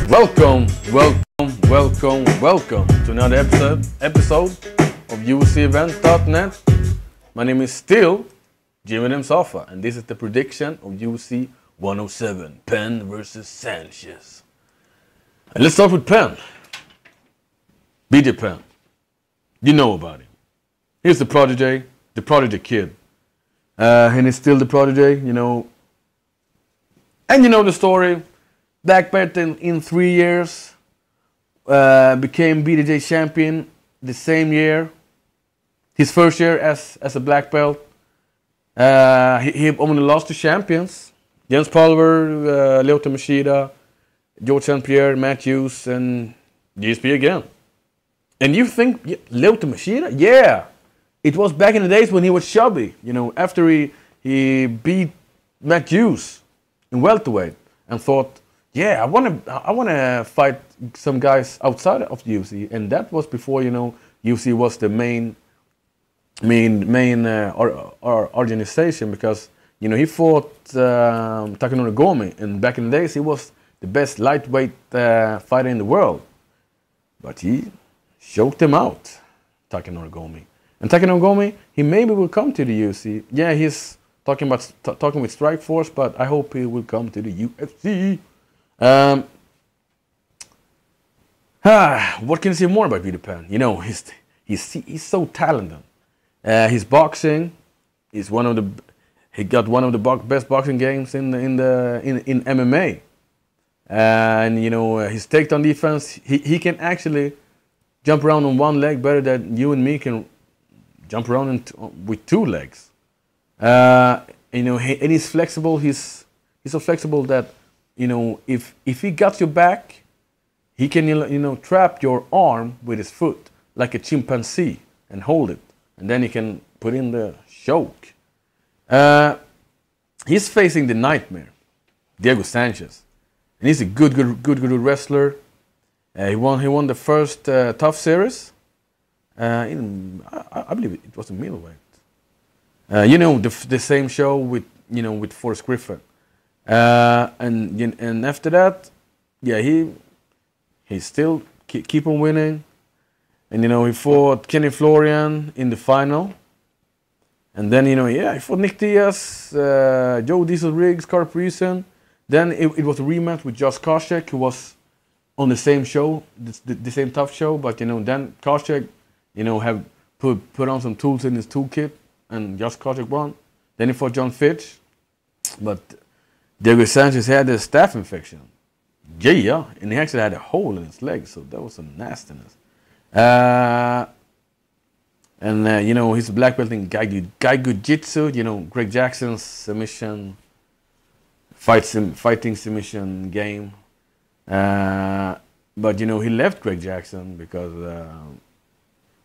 Welcome to another episode of UFCEvent.net. My name is still Jimmy Sofa, and this is the prediction of UFC 107, Penn versus Sanchez. And let's start with Penn. BJ Penn. You know about him. He's the prodigy kid. And he's still the prodigy, you know. And you know the story. Black belt in 3 years. Became BJJ champion the same year. His first year as a black belt. He only lost to champions. Jens Pulver, Lyoto Machida, George St. Pierre, Matthews, and GSP again. And you think, Lyoto Machida? Yeah! It was back in the days when he was chubby. You know, after he beat Matthews in welterweight and thought, yeah, I wanna fight some guys outside of the UFC. And that was before, you know, UFC was the main organization, because, you know, he fought Takanori Gomi, and back in the days he was the best lightweight fighter in the world. But he choked him out, Takanori Gomi. And Takanori Gomi, he maybe will come to the UFC. Yeah, he's talking with Strikeforce, but I hope he will come to the UFC. What can you say more about BJ Penn? You know, he's so talented. His boxing is he got one of the best boxing games in MMA. And you know, his takedown defense, he can actually jump around on one leg better than you and me can jump around with two legs. You know, and he's flexible. He's so flexible that, you know, if he got your back, he can, you know, trap your arm with his foot like a chimpanzee and hold it, and then he can put in the choke. He's facing the nightmare, Diego Sanchez, and he's a good wrestler. He won the first Tough Series. I believe it was a middleweight. You know, the same show with Forrest Griffin. And after that, yeah, he still keep on winning. And you know, he fought Kenny Florian in the final. And then, you know, yeah, he fought Nick Diaz, Joe Diesel Riggs, Carl Friesen. Then it was a rematch with Josh Koscheck, who was on the same show, the same tough show. But you know, then Koscheck, you know, have put on some tools in his toolkit, and Josh Koscheck won. Then he fought John Fitch, but Diego Sanchez had a staph infection. Yeah, and he actually had a hole in his leg, so that was some nastiness. You know, he's a black belt in Jiu-jitsu. You know, Greg Jackson's submission, fighting submission game. But you know, he left Greg Jackson because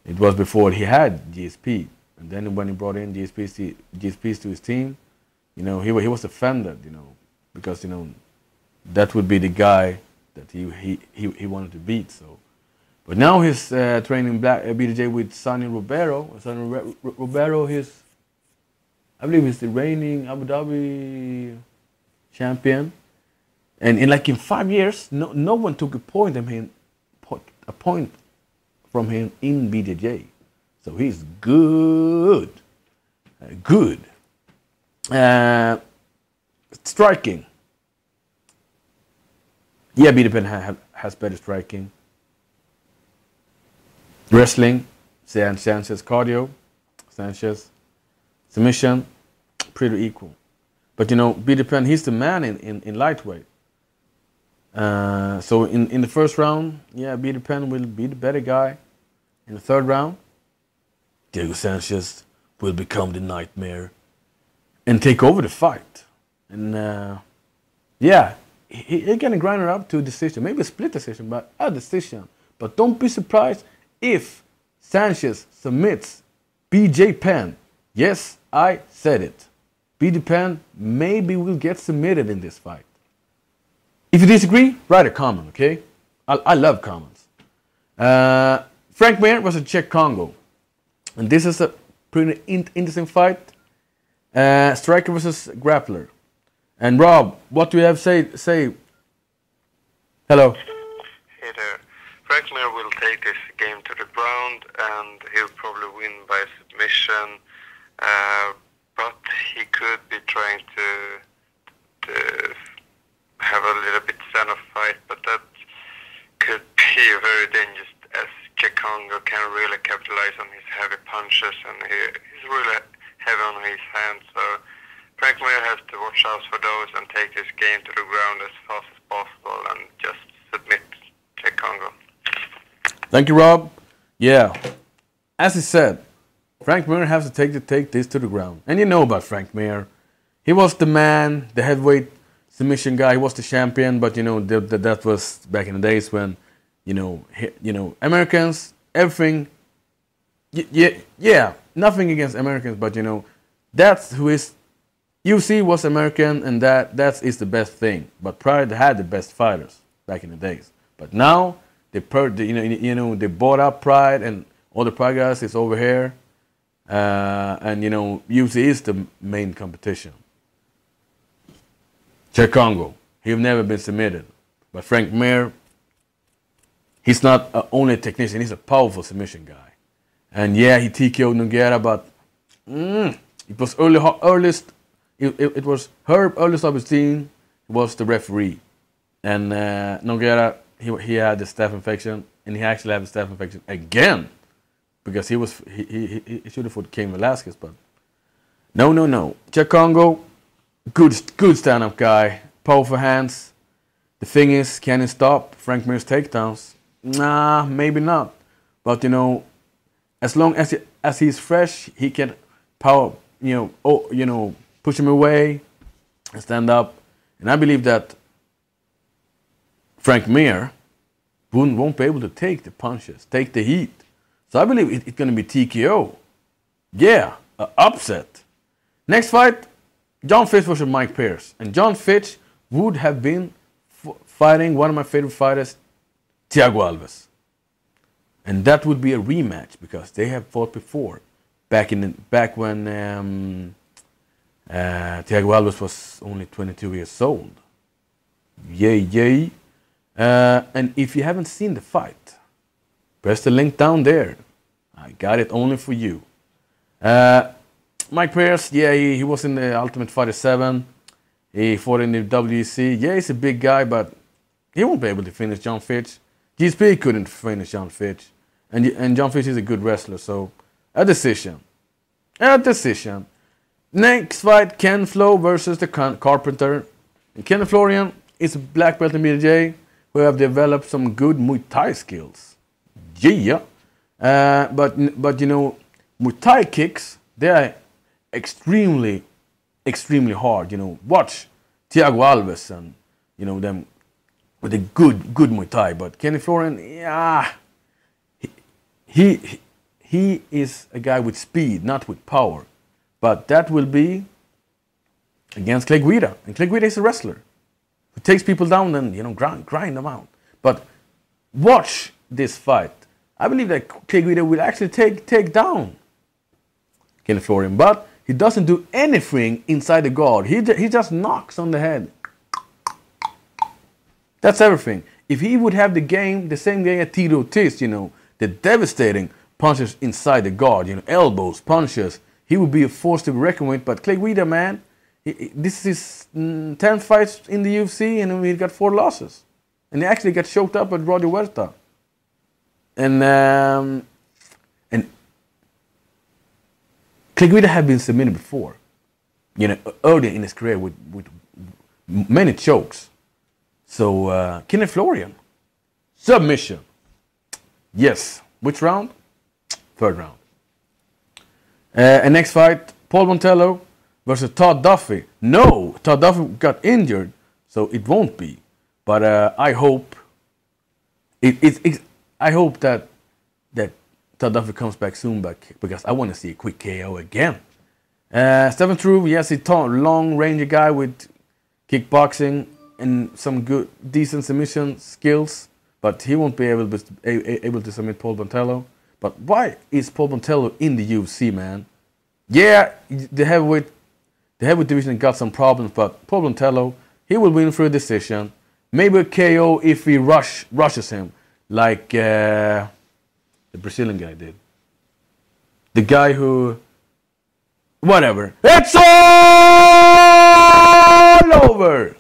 it was before he had GSP, and then when he brought in GSPs to his team, you know, he was offended, you know, because, you know, that would be the guy that he wanted to beat. So, but now he's training BJJ with Sonny Roberto. Sonny Roberto, I believe he's the reigning Abu Dhabi champion. And in 5 years, no one took a point from him in BJJ. So he's good. Striking. Yeah, BJ Penn has better striking. Wrestling, Sanchez. Cardio, Sanchez. Submission, pretty equal. But you know, BJ Penn, he's the man in lightweight. So in the first round, yeah, BJ Penn will be the better guy. In the third round, Diego Sanchez will become the nightmare and take over the fight. And yeah, he's gonna grind it up to a decision, maybe a split decision, but a decision. But don't be surprised if Sanchez submits BJ Penn. Yes, I said it. BJ Penn maybe will get submitted in this fight. If you disagree, write a comment, okay? I love comments. Frank Mir versus Czech Congo. And this is a pretty interesting fight. Striker versus grappler. And Rob, what do you have to say Hello. Hey there. Frank Mir will take this game to the ground and he'll probably win by submission, but he could be trying to have a little bit stand of fight, but that could be very dangerous as Chikongo can really capitalize on his heavy punches and he's really heavy on his hands, so Frank Mir has to watch out for those and take this game to the ground as fast as possible and just submit Chikongo. Thank you, Rob. Yeah, as he said, Frank Mir has to take this to the ground. And you know about Frank Mir. He was the man, the heavyweight submission guy. He was the champion, but you know that was back in the days when, Americans, everything. Yeah, nothing against Americans, but you know, that's who is. UFC was American, and that is the best thing. But Pride had the best fighters back in the days. But now they they bought up Pride, and all the Pride guys is over here, and UFC is the main competition. Chikongo, he've never been submitted, but Frank Mir, he's not only a technician; he's a powerful submission guy. And yeah, he TKO'd Nogueira, but it was earliest. It was Herb earliest of his team was the referee, and Nogueira he had the staph infection, and he actually had the staph infection again because he should have fought Cain Velasquez, but no. Chikongo, good stand-up guy, powerful hands. The thing is, can he stop Frank Mir's takedowns? Nah, maybe not. But as long as he's fresh, he can push him away and stand up. And I believe that Frank Mir won't be able to take the punches, take the heat. So I believe it's going to be TKO. Yeah, upset. Next fight, John Fitch versus Mike Pierce. And John Fitch would have been fighting one of my favorite fighters, Thiago Alves. And that would be a rematch because they have fought before, back when Thiago Alves was only 22 years old. Yay. And if you haven't seen the fight, press the link down there. I got it only for you. Mike Pierce, yeah, he was in the Ultimate Fighter 7. He fought in the WEC. Yeah, he's a big guy, but he won't be able to finish John Fitch. GSP couldn't finish John Fitch. And John Fitch is a good wrestler, so a decision. Next fight, Ken Flo versus the Carpenter. And Ken Florian is a black belt in BJJ who have developed some good Muay Thai skills. Yeah. But Muay Thai kicks, they are extremely hard. Watch Thiago Alves and them with a good Muay Thai. But Kenny Florian, yeah, he is a guy with speed, not with power. But that will be against Clay Guida. And Clay Guida is a wrestler who takes people down and grind them out. But watch this fight. I believe that Clay Guida will actually take down Kenny Florian, but he doesn't do anything inside the guard. He just knocks on the head. That's everything. If he would have the same game as Tito Ortiz, the devastating punches inside the guard, elbows, punches, he would be a force to be reckoned with. But Clay Guida, man, this is his 10th fight in the UFC, and he got 4 losses. And he actually got choked up at Roger Huerta. And Clay Guida had been submitted before, earlier in his career with many chokes. So, Kenneth Florian, submission. Yes. Which round? 3rd round. And next fight, Paul Montello versus Todd Duffy. No, Todd Duffy got injured, so it won't be. But I hope I hope that Todd Duffy comes back soon, because I want to see a quick KO again. Stephen Struve, yes, he's a long-range guy with kickboxing and some good, decent submission skills, but he won't be able to submit Paul Montello. But why is Paul Montello in the UFC, man? Yeah, the heavyweight division got some problems, but Paul Montello, he will win through a decision. Maybe a KO if he rushes him, like the Brazilian guy did. The guy who, whatever. It's all over.